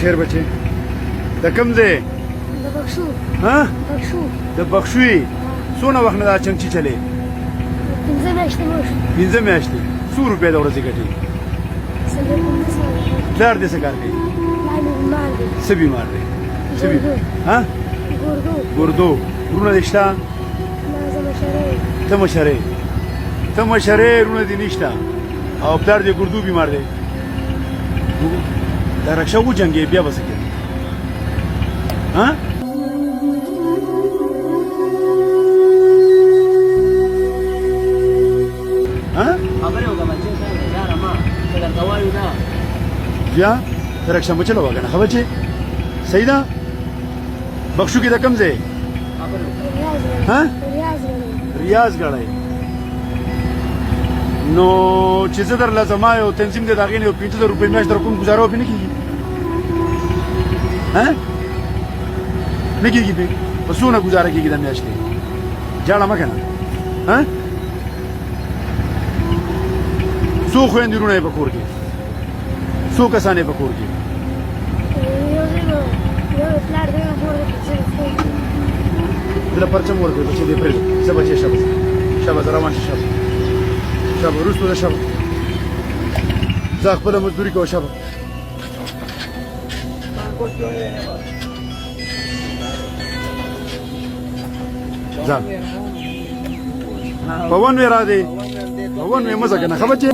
خیر بچې د کوم ځای د بخشو ها بخشو د بخشوي څونه وخت نه دا چمچي چلې 15 میاشتې وشو 15 میاشتې څو روپۍ د ورځې ګټې پلار دې څه کار کوي څه بیمار دی څه ها ګردو ورونه دې شته ته مشرې ورونه دې نشته او پلار دې ګردو بیمار دی دا رکشه وجنګې بیا به څه کوې ها بیا ته رکشه مه چلوه که نه ښه بچې صحیح ده بخشو کې د کوم ځای ریاض ګړی نو چې زه درله زما یو تنظیم دی د هغې نه یو 15 روپۍ میاشت در کوم ګزاره پې نه کېږي نه کېږي پې په څونه ګزاره کېږي د میاشتې جاړه مه که نه څو خویندې وروڼه یې په کور کې څو کسان یې په کور کې دله پرچم ورکړې بچې دې پرېږده څه بچې شبه زه روان شه شبه وروستو ده شبه ځه خپله مزدوري کوه شبه ځه په ون وې را دی په ون وې مه ځه که نه ښه بچې